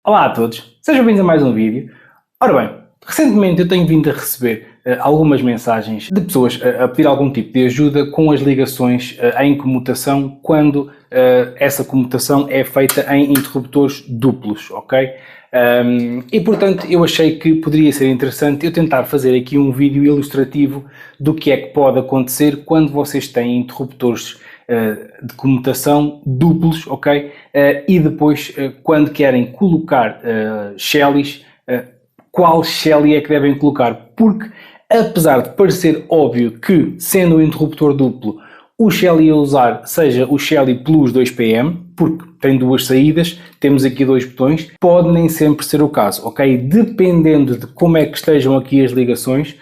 Olá a todos, sejam bem-vindos a mais um vídeo. Ora bem, recentemente eu tenho vindo a receber algumas mensagens de pessoas a pedir algum tipo de ajuda com as ligações em comutação quando essa comutação é feita em interruptores duplos, ok? E portanto eu achei que poderia ser interessante eu tentar fazer aqui um vídeo ilustrativo do que é que pode acontecer quando vocês têm interruptores de comutação duplos, ok? E depois, quando querem colocar Shellys, qual Shelly é que devem colocar? Porque, apesar de parecer óbvio que, sendo um interruptor duplo, o Shelly a usar seja o Shelly Plus 2PM, porque tem duas saídas, temos aqui dois botões, pode nem sempre ser o caso, ok? Dependendo de como é que estejam aqui as ligações,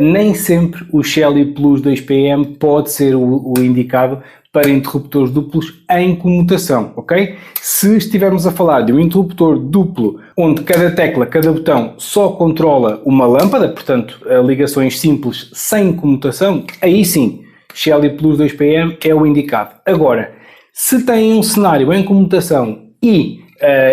nem sempre o Shelly Plus 2PM pode ser o indicado para interruptores duplos em comutação, ok? Se estivermos a falar de um interruptor duplo, onde cada tecla, cada botão só controla uma lâmpada, portanto, ligações simples sem comutação, aí sim, Shelly Plus 2PM é o indicado. Agora, se tem um cenário em comutação e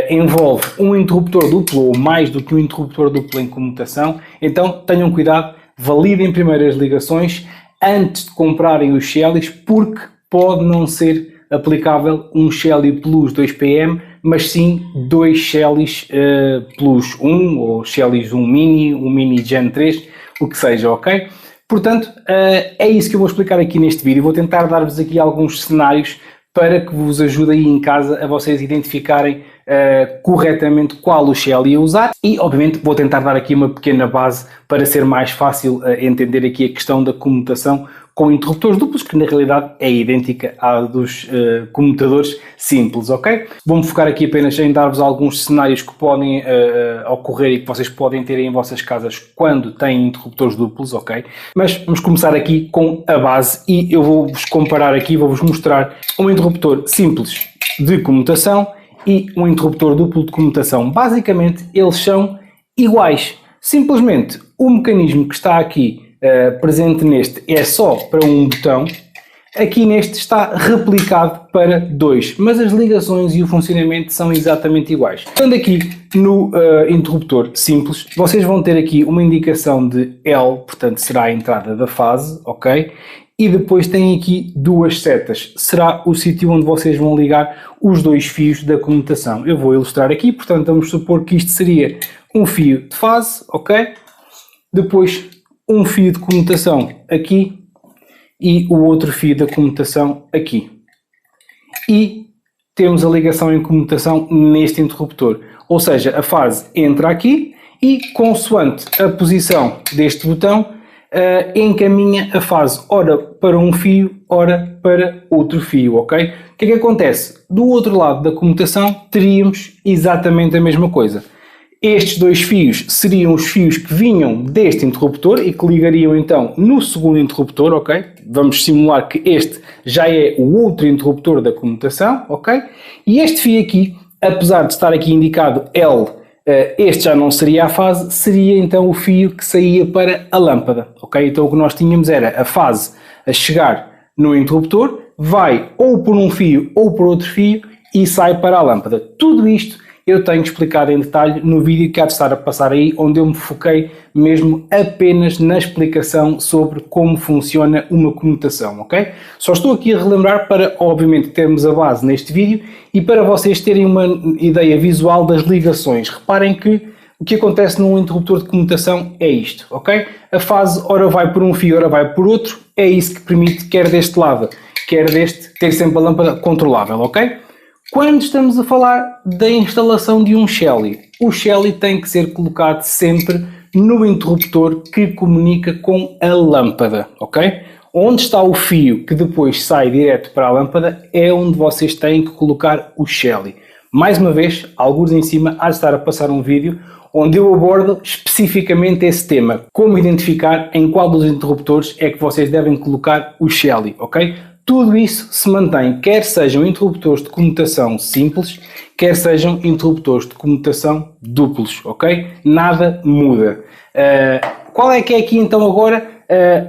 envolve um interruptor duplo ou mais do que um interruptor duplo em comutação, então tenham cuidado, validem primeiro as ligações antes de comprarem os Shellys, porque pode não ser aplicável um Shelly Plus 2PM, mas sim dois Shellys Plus 1 ou Shellys 1 Mini, um Mini Gen 3, o que seja, ok? Portanto, é isso que eu vou explicar aqui neste vídeo. Vou tentar dar-vos aqui alguns cenários para que vos ajude aí em casa a vocês identificarem corretamente qual o Shelly a usar e, obviamente, vou tentar dar aqui uma pequena base para ser mais fácil entender aqui a questão da comutação com interruptores duplos, que na realidade é idêntica à dos comutadores simples, ok? Vou-me focar aqui apenas em dar-vos alguns cenários que podem ocorrer e que vocês podem ter em vossas casas quando têm interruptores duplos, ok? Mas vamos começar aqui com a base e eu vou-vos comparar aqui, vou-vos mostrar um interruptor simples de comutação e um interruptor duplo de comutação. Basicamente, eles são iguais. Simplesmente, o mecanismo que está aqui presente neste é só para um botão, aqui neste está replicado para dois, mas as ligações e o funcionamento são exatamente iguais. Estando aqui no interruptor simples, vocês vão ter aqui uma indicação de L, portanto será a entrada da fase, ok? E depois tem aqui duas setas, será o sítio onde vocês vão ligar os dois fios da comutação. Eu vou ilustrar aqui, portanto vamos supor que isto seria um fio de fase, ok? Depois um fio de comutação aqui e o outro fio da comutação aqui. E temos a ligação em comutação neste interruptor. Ou seja, a fase entra aqui e, consoante a posição deste botão, encaminha a fase ora para um fio, ora para outro fio, ok? O que é que acontece? Do outro lado da comutação teríamos exatamente a mesma coisa. Estes dois fios seriam os fios que vinham deste interruptor e que ligariam então no segundo interruptor, ok? Vamos simular que este já é o outro interruptor da comutação, ok? E este fio aqui, apesar de estar aqui indicado L, este já não seria a fase, seria então o fio que saía para a lâmpada, ok? Então o que nós tínhamos era a fase a chegar no interruptor, vai ou por um fio ou por outro fio e sai para a lâmpada. Tudo isto eu tenho explicado em detalhe no vídeo que há de estar a passar aí, onde eu me foquei mesmo apenas na explicação sobre como funciona uma comutação, ok? Só estou aqui a relembrar para, obviamente, termos a base neste vídeo e para vocês terem uma ideia visual das ligações. Reparem que o que acontece num interruptor de comutação é isto, ok? A fase ora vai por um fio, ora vai por outro, é isso que permite, quer deste lado, quer deste, ter sempre a lâmpada controlável, ok? Quando estamos a falar da instalação de um Shelly, o Shelly tem que ser colocado sempre no interruptor que comunica com a lâmpada, ok? Onde está o fio que depois sai direto para a lâmpada é onde vocês têm que colocar o Shelly. Mais uma vez, alguns em cima há de estar a passar um vídeo onde eu abordo especificamente esse tema, como identificar em qual dos interruptores é que vocês devem colocar o Shelly, ok? Tudo isso se mantém, quer sejam interruptores de comutação simples, quer sejam interruptores de comutação duplos, ok? Nada muda. Qual é que é aqui então agora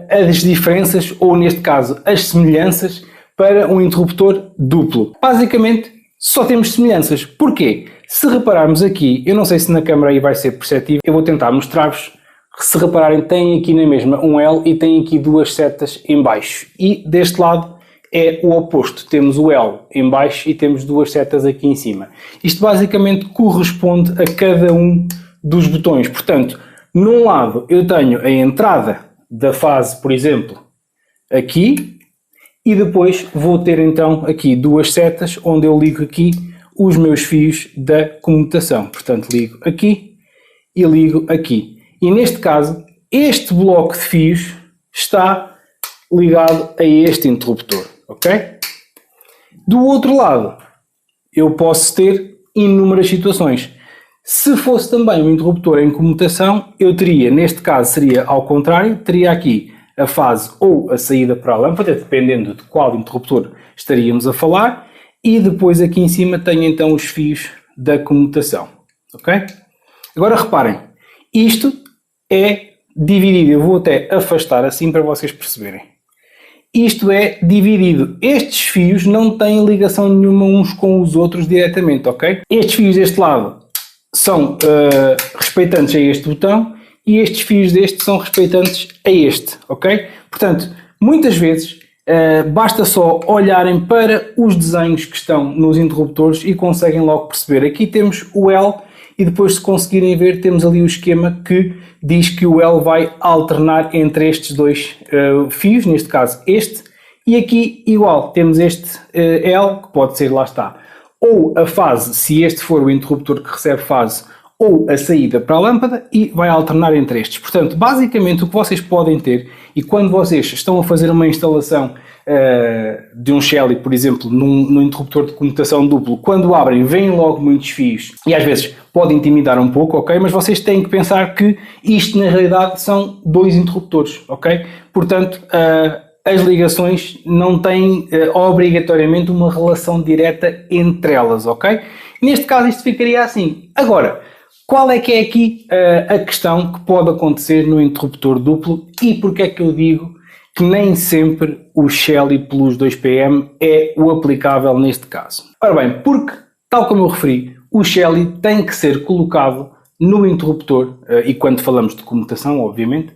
as diferenças, ou neste caso as semelhanças, para um interruptor duplo? Basicamente só temos semelhanças. Porquê? Se repararmos aqui, eu não sei se na câmera aí vai ser perceptível, eu vou tentar mostrar-vos. Se repararem, tem aqui na mesma um L e tem aqui duas setas em baixo. E deste lado é o oposto. Temos o L em baixo e temos duas setas aqui em cima. Isto basicamente corresponde a cada um dos botões. Portanto, num lado eu tenho a entrada da fase, por exemplo, aqui. E depois vou ter então aqui duas setas onde eu ligo aqui os meus fios da comutação. Portanto, ligo aqui e ligo aqui. E neste caso, este bloco de fios está ligado a este interruptor, ok? Do outro lado, eu posso ter inúmeras situações. Se fosse também um interruptor em comutação, eu teria, neste caso seria ao contrário, teria aqui a fase ou a saída para a lâmpada, dependendo de qual interruptor estaríamos a falar, e depois aqui em cima tenho então os fios da comutação, ok? Agora reparem, isto é dividido, eu vou até afastar assim para vocês perceberem. Isto é dividido, estes fios não têm ligação nenhuma uns com os outros diretamente, ok? Estes fios deste lado são respeitantes a este botão e estes fios deste são respeitantes a este, ok? Portanto, muitas vezes basta só olharem para os desenhos que estão nos interruptores e conseguem logo perceber. Aqui temos o L e depois, se conseguirem ver, temos ali o esquema que diz que o L vai alternar entre estes dois fios, neste caso este, e aqui igual, temos este L, que pode ser, lá está, ou a fase, se este for o interruptor que recebe fase, ou a saída para a lâmpada, e vai alternar entre estes. Portanto, basicamente o que vocês podem ter, e quando vocês estão a fazer uma instalação de um Shelly, por exemplo, num interruptor de comutação duplo, quando abrem, vêm logo muitos fios, e às vezes pode intimidar um pouco, ok? Mas vocês têm que pensar que isto, na realidade, são dois interruptores, ok? Portanto, as ligações não têm obrigatoriamente uma relação direta entre elas, ok? Neste caso isto ficaria assim. Agora, qual é que é aqui a questão que pode acontecer no interruptor duplo e porque é que eu digo que nem sempre o Shelly Plus 2PM é o aplicável neste caso? Ora bem, porque, tal como eu referi, o Shelly tem que ser colocado no interruptor, e quando falamos de comutação, obviamente,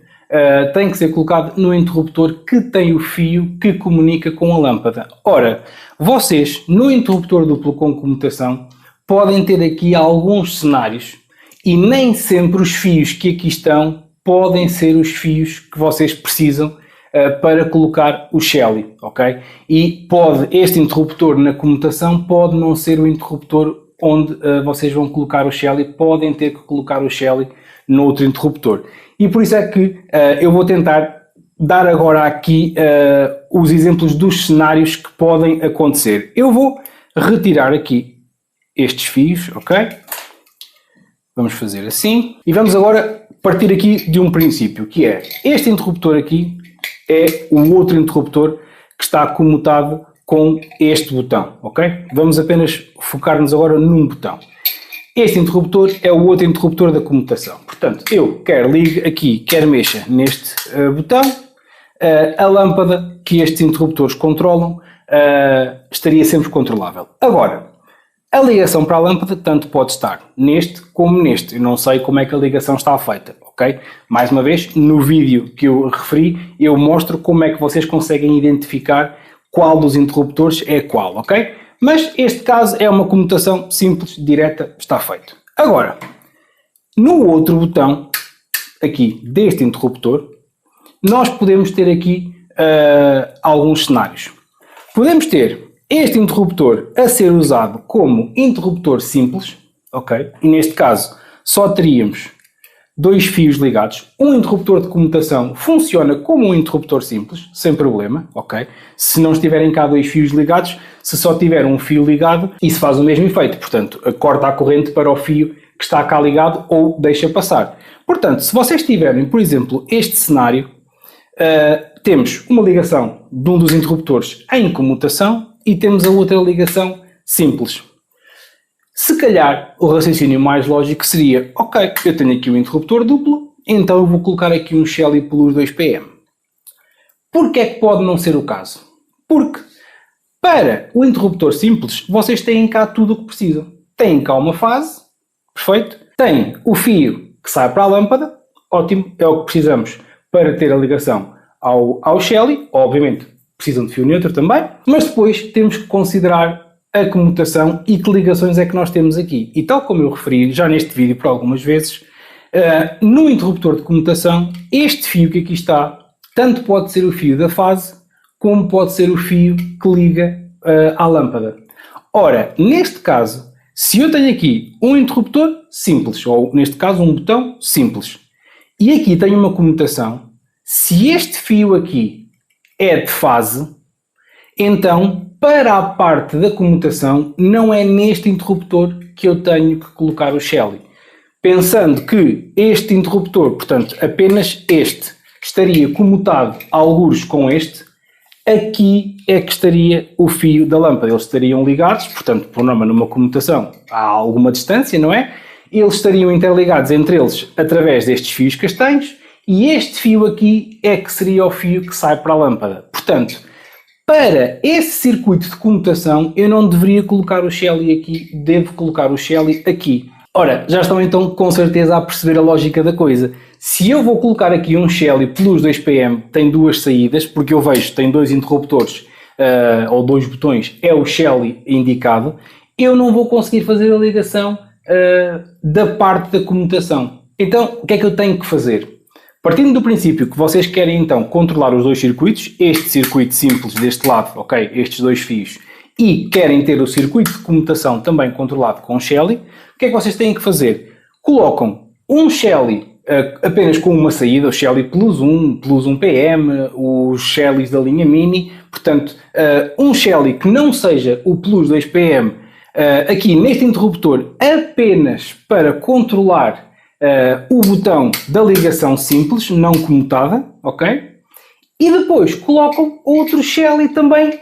tem que ser colocado no interruptor que tem o fio que comunica com a lâmpada. Ora, vocês, no interruptor duplo com comutação, podem ter aqui alguns cenários e nem sempre os fios que aqui estão podem ser os fios que vocês precisam para colocar o Shelly, ok? E este interruptor na comutação pode não ser o interruptor onde vocês vão colocar o Shelly, podem ter que colocar o Shelly no outro interruptor. E por isso é que eu vou tentar dar agora aqui os exemplos dos cenários que podem acontecer. Eu vou retirar aqui estes fios, ok? Vamos fazer assim. E vamos agora partir aqui de um princípio, que é este interruptor aqui é o outro interruptor que está comutado com este botão, ok? Vamos apenas focar-nos agora num botão. Este interruptor é o outro interruptor da comutação. Portanto, eu quer ligue aqui, quer mexa neste botão, a lâmpada que estes interruptores controlam estaria sempre controlável. Agora, a ligação para a lâmpada tanto pode estar neste como neste. Eu não sei como é que a ligação está feita, ok? Mais uma vez, no vídeo que eu referi, eu mostro como é que vocês conseguem identificar qual dos interruptores é qual, ok? Mas este caso é uma comutação simples, direta, está feito. Agora, no outro botão, aqui deste interruptor, nós podemos ter aqui alguns cenários. Podemos ter este interruptor a ser usado como interruptor simples, ok? E neste caso só teríamos dois fios ligados. Um interruptor de comutação funciona como um interruptor simples, sem problema, ok? Se não estiverem cá dois fios ligados, se só tiver um fio ligado, isso faz o mesmo efeito. Portanto, corta a corrente para o fio que está cá ligado ou deixa passar. Portanto, se vocês tiverem, por exemplo, este cenário, temos uma ligação de um dos interruptores em comutação e temos a outra ligação simples. Se calhar o raciocínio mais lógico seria, ok, eu tenho aqui um interruptor duplo, então eu vou colocar aqui um Shelly Plus 2PM. Porquê é que pode não ser o caso? Porque para o interruptor simples vocês têm cá tudo o que precisam. tem cá uma fase, perfeito, tem o fio que sai para a lâmpada, ótimo, é o que precisamos para ter a ligação ao Shelly, obviamente precisam de fio neutro também, mas depois temos que considerar a comutação e que ligações é que nós temos aqui. E tal como eu referi já neste vídeo por algumas vezes, no interruptor de comutação, este fio que aqui está, tanto pode ser o fio da fase, como pode ser o fio que liga à lâmpada. Ora, neste caso, se eu tenho aqui um interruptor simples, ou neste caso um botão simples, e aqui tenho uma comutação, se este fio aqui é de fase, então para a parte da comutação não é neste interruptor que eu tenho que colocar o Shelly. Pensando que este interruptor, portanto apenas este, estaria comutado algures com este, aqui é que estaria o fio da lâmpada. Eles estariam ligados, portanto, por norma numa comutação a alguma distância, não é? Eles estariam interligados entre eles através destes fios castanhos e este fio aqui é que seria o fio que sai para a lâmpada. Portanto, para esse circuito de comutação eu não deveria colocar o Shelly aqui, devo colocar o Shelly aqui. Ora, já estão então com certeza a perceber a lógica da coisa. Se eu vou colocar aqui um Shelly plus 2PM, tem duas saídas, porque eu vejo tem dois interruptores ou dois botões, é o Shelly indicado, eu não vou conseguir fazer a ligação da parte da comutação. Então, o que é que eu tenho que fazer? Partindo do princípio que vocês querem então controlar os dois circuitos, este circuito simples deste lado, ok, estes dois fios, e querem ter o circuito de comutação também controlado com Shelly, o que é que vocês têm que fazer? Colocam um Shelly apenas com uma saída, o Shelly plus 1 PM, os Shellys da linha Mini, portanto, um Shelly que não seja o plus 2 PM, aqui neste interruptor apenas para controlar o botão da ligação simples, não comutada, ok? E depois colocam outro Shelly também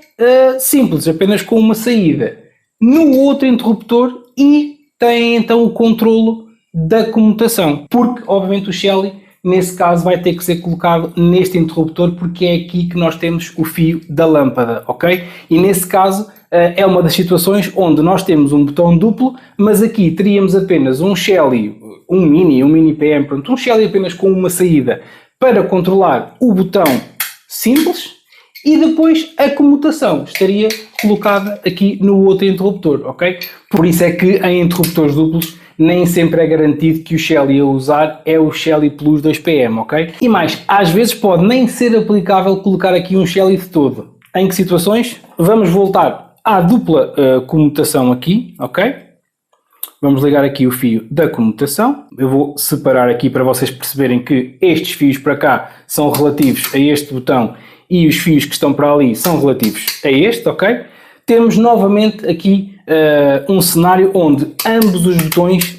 simples, apenas com uma saída, no outro interruptor e têm então o controlo da comutação, porque obviamente o Shelly nesse caso vai ter que ser colocado neste interruptor porque é aqui que nós temos o fio da lâmpada, ok? E nesse caso é uma das situações onde nós temos um botão duplo, mas aqui teríamos apenas um Shelly, um mini PM, pronto, um Shelly apenas com uma saída para controlar o botão simples e depois a comutação estaria colocada aqui no outro interruptor, ok? Por isso é que em interruptores duplos nem sempre é garantido que o Shelly a usar é o Shelly plus 2PM, ok? E mais, às vezes pode nem ser aplicável colocar aqui um Shelly de todo. Em que situações? Vamos voltar à dupla comutação aqui, ok? Vamos ligar aqui o fio da comutação. Eu vou separar aqui para vocês perceberem que estes fios para cá são relativos a este botão e os fios que estão para ali são relativos a este, ok? Temos novamente aqui um cenário onde ambos os botões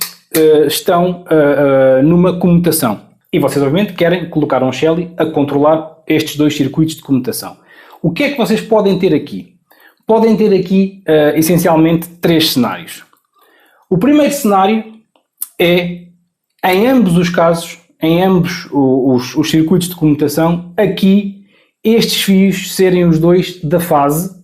estão numa comutação. E vocês obviamente querem colocar um Shelly a controlar estes dois circuitos de comutação. O que é que vocês podem ter aqui? Podem ter aqui essencialmente três cenários. O primeiro cenário é, em ambos os casos, em ambos os circuitos de comutação, aqui estes fios serem os dois da fase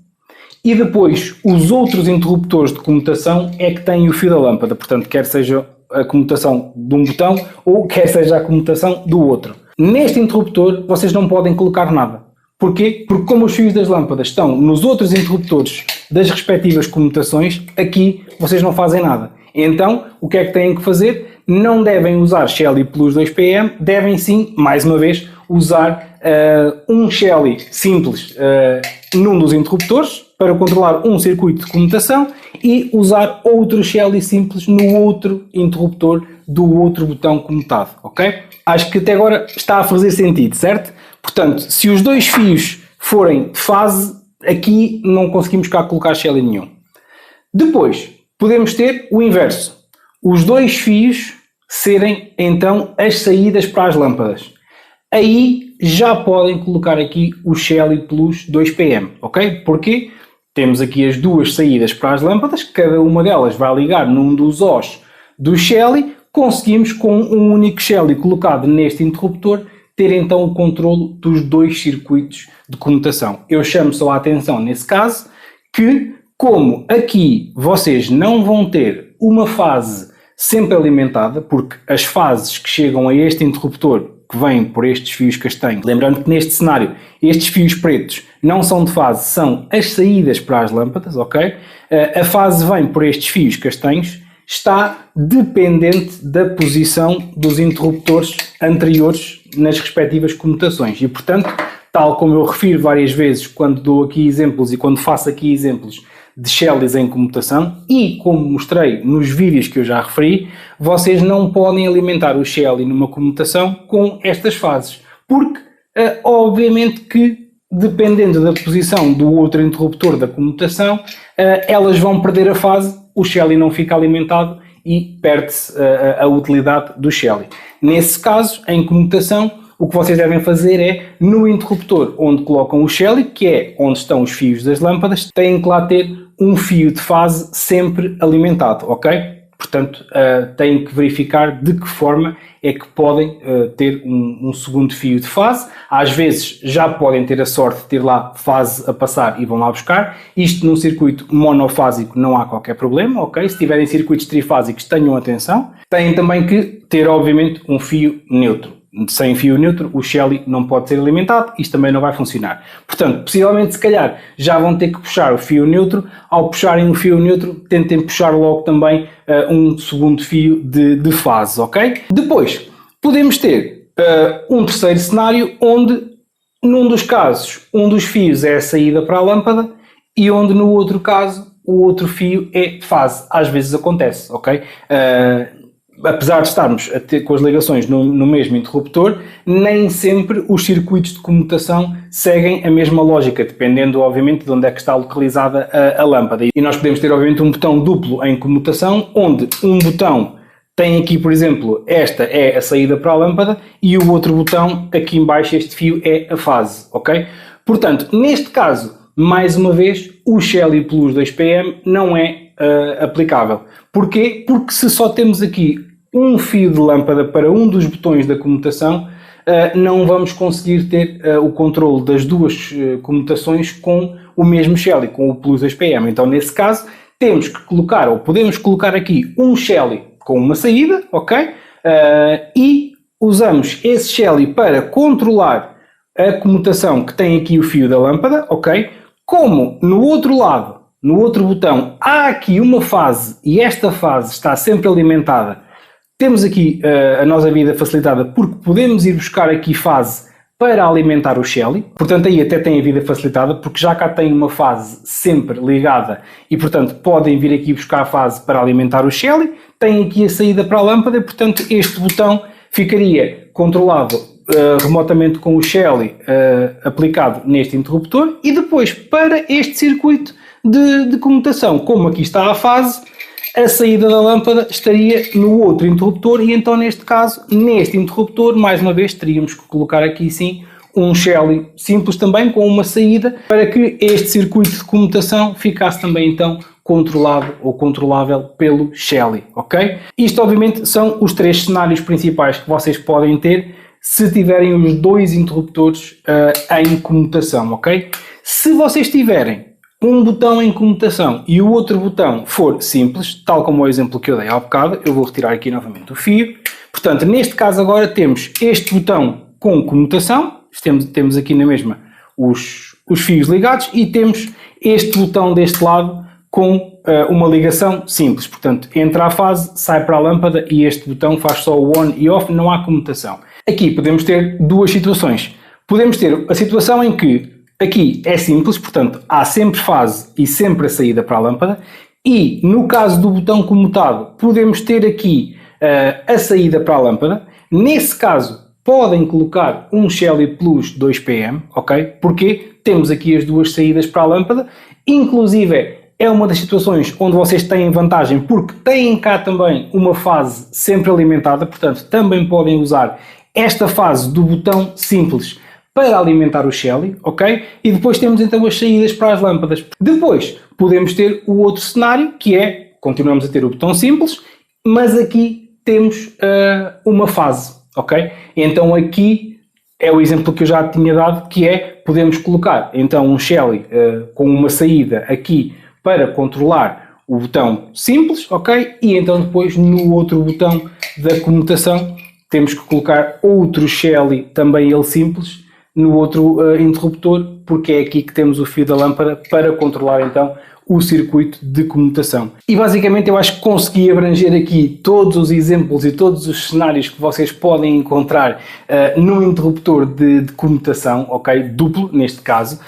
e depois os outros interruptores de comutação é que têm o fio da lâmpada, portanto quer seja a comutação de um botão ou quer seja a comutação do outro. Neste interruptor vocês não podem colocar nada. Porquê? Porque como os fios das lâmpadas estão nos outros interruptores das respectivas comutações, aqui vocês não fazem nada. Então, o que é que têm que fazer? Não devem usar Shelly plus 2PM, devem sim, mais uma vez, usar um Shelly simples num dos interruptores para controlar um circuito de comutação e usar outro Shelly simples no outro interruptor do outro botão comutado, ok? Acho que até agora está a fazer sentido, certo? Portanto, se os dois fios forem de fase, aqui não conseguimos cá colocar Shelly nenhum. Depois, podemos ter o inverso. Os dois fios serem, então, as saídas para as lâmpadas. Aí já podem colocar aqui o Shelly plus 2PM, ok? Porquê? Temos aqui as duas saídas para as lâmpadas, cada uma delas vai ligar num dos Os do Shelly, conseguimos com um único Shelly colocado neste interruptor ter então o controlo dos dois circuitos de comutação. Eu chamo só a atenção nesse caso que, como aqui vocês não vão ter uma fase sempre alimentada, porque as fases que chegam a este interruptor, que vêm por estes fios castanhos, lembrando que neste cenário estes fios pretos não são de fase, são as saídas para as lâmpadas, ok? A fase vem por estes fios castanhos, está dependente da posição dos interruptores anteriores nas respectivas comutações e, portanto, tal como eu refiro várias vezes quando dou aqui exemplos e quando faço aqui exemplos de Shellys em comutação e como mostrei nos vídeos que eu já referi, vocês não podem alimentar o Shelly numa comutação com estas fases, porque obviamente que dependendo da posição do outro interruptor da comutação, elas vão perder a fase, o Shelly não fica alimentado e perde-se a utilidade do Shelly. Nesse caso, em comutação, o que vocês devem fazer é, no interruptor onde colocam o Shelly, que é onde estão os fios das lâmpadas, têm que lá ter um fio de fase sempre alimentado, ok? Portanto, têm que verificar de que forma é que podem ter um segundo fio de fase. Às vezes já podem ter a sorte de ter lá fase a passar e vão lá buscar. Isto num circuito monofásico não há qualquer problema, ok? Se tiverem circuitos trifásicos tenham atenção. Têm também que ter, obviamente, um fio neutro. Sem fio neutro, o Shelly não pode ser alimentado, isto também não vai funcionar. Portanto, possivelmente, se calhar, já vão ter que puxar o fio neutro. Ao puxarem o fio neutro, tentem puxar logo também um segundo fio de fase, ok? Depois, podemos ter um terceiro cenário onde, num dos casos, um dos fios é a saída para a lâmpada e onde, no outro caso, o outro fio é fase. Às vezes acontece, ok? Apesar de estarmos a ter com as ligações no mesmo interruptor, nem sempre os circuitos de comutação seguem a mesma lógica, dependendo, obviamente, de onde é que está localizada a lâmpada. E nós podemos ter, obviamente, um botão duplo em comutação, onde um botão tem aqui, por exemplo, esta é a saída para a lâmpada e o outro botão, aqui em baixo, este fio é a fase, ok? Portanto, neste caso, mais uma vez, o Shelly Plus 2PM não é aplicável. Porquê? Porque se só temos aqui um fio de lâmpada para um dos botões da comutação, não vamos conseguir ter o controle das duas comutações com o mesmo Shelly, com o Plus 2PM. Então, nesse caso, temos que colocar, ou podemos colocar aqui um Shelly com uma saída, ok? E usamos esse Shelly para controlar a comutação que tem aqui o fio da lâmpada, ok? Como no outro lado, no outro botão, há aqui uma fase e esta fase está sempre alimentada, temos aqui a nossa vida facilitada porque podemos ir buscar aqui fase para alimentar o Shelly. Portanto, aí até tem a vida facilitada porque já cá tem uma fase sempre ligada e, portanto, podem vir aqui buscar a fase para alimentar o Shelly. Tem aqui a saída para a lâmpada e, portanto, este botão ficaria controlado remotamente com o Shelly aplicado neste interruptor e depois para este circuito de comutação. Como aqui está a fase, a saída da lâmpada estaria no outro interruptor e então neste caso, neste interruptor, mais uma vez teríamos que colocar aqui sim um Shelly simples também com uma saída para que este circuito de comutação ficasse também então controlado ou controlável pelo Shelly, ok? Isto obviamente são os três cenários principais que vocês podem ter se tiverem os dois interruptores em comutação, ok? Se vocês tiverem um botão em comutação e o outro botão for simples, tal como o exemplo que eu dei há bocado, eu vou retirar aqui novamente o fio. Portanto, neste caso agora temos este botão com comutação, temos aqui na mesma os fios ligados e temos este botão deste lado com uma ligação simples. Portanto, entra a fase, sai para a lâmpada e este botão faz só o on e off, não há comutação. Aqui podemos ter duas situações. Podemos ter a situação em que aqui é simples, portanto, há sempre fase e sempre a saída para a lâmpada. E, no caso do botão comutado, podemos ter aqui a saída para a lâmpada. Nesse caso, podem colocar um Shelly Plus 2PM, ok? Porque temos aqui as duas saídas para a lâmpada. Inclusive, é uma das situações onde vocês têm vantagem, porque têm cá também uma fase sempre alimentada. Portanto, também podem usar esta fase do botão simples para alimentar o Shelly, ok? E depois temos então as saídas para as lâmpadas. Depois podemos ter o outro cenário, que é, continuamos a ter o botão simples, mas aqui temos uma fase, ok? Então aqui é o exemplo que eu já tinha dado, que é, podemos colocar então um Shelly com uma saída aqui para controlar o botão simples, ok? E então depois no outro botão da comutação temos que colocar outro Shelly, também ele simples, no outro interruptor, porque é aqui que temos o fio da lâmpada para controlar então o circuito de comutação. E basicamente eu acho que consegui abranger aqui todos os exemplos e todos os cenários que vocês podem encontrar num interruptor de comutação, ok? Duplo, neste caso.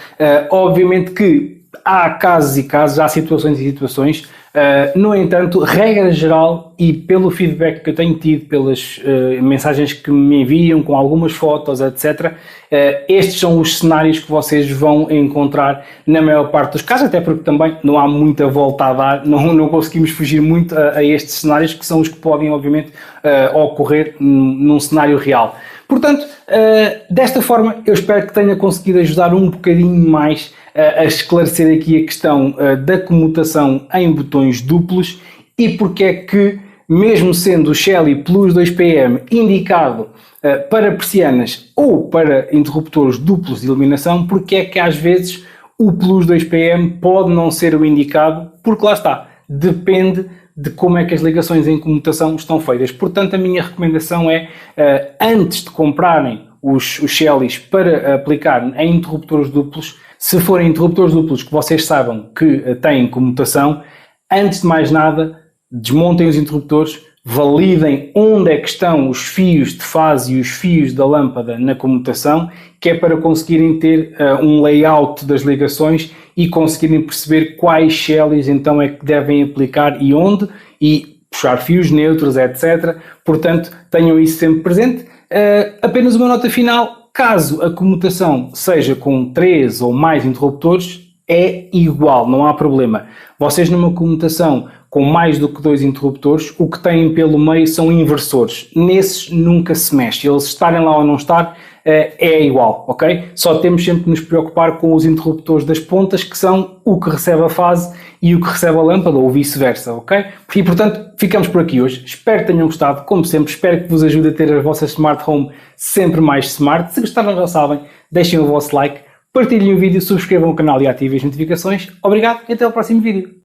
Obviamente que há casos e casos, há situações e situações. No entanto, regra geral e pelo feedback que eu tenho tido, pelas mensagens que me enviam com algumas fotos, etc., estes são os cenários que vocês vão encontrar na maior parte dos casos, até porque também não há muita volta a dar, não conseguimos fugir muito a estes cenários, que são os que podem, obviamente, ocorrer num cenário real. Portanto, desta forma, eu espero que tenha conseguido ajudar um bocadinho mais a esclarecer aqui a questão da comutação em botões duplos e porque é que, mesmo sendo o Shelly Plus 2PM indicado para persianas ou para interruptores duplos de iluminação, porque é que às vezes o Plus 2PM pode não ser o indicado, porque lá está, depende de como é que as ligações em comutação estão feitas. Portanto, a minha recomendação é, antes de comprarem os Shellys para aplicar em interruptores duplos, se forem interruptores duplos que vocês saibam que têm comutação, antes de mais nada, desmontem os interruptores, validem onde é que estão os fios de fase e os fios da lâmpada na comutação, que é para conseguirem ter um layout das ligações e conseguirem perceber quais Shellys então é que devem aplicar e onde, e puxar fios neutros, etc. Portanto, tenham isso sempre presente. Apenas uma nota final: caso a comutação seja com 3 ou mais interruptores, é igual, não há problema. Vocês numa comutação com mais do que 2 interruptores, o que têm pelo meio são inversores. Nesses nunca se mexe. Eles estarem lá ou não estar, é igual, ok? Só temos sempre que nos preocupar com os interruptores das pontas, que são o que recebe a fase e o que recebe a lâmpada, ou vice-versa, ok? E portanto, ficamos por aqui hoje. Espero que tenham gostado. Como sempre, espero que vos ajude a ter as vossas smart home sempre mais smart. Se gostaram, já sabem, deixem o vosso like, partilhem o vídeo, subscrevam o canal e ativem as notificações. Obrigado e até ao próximo vídeo.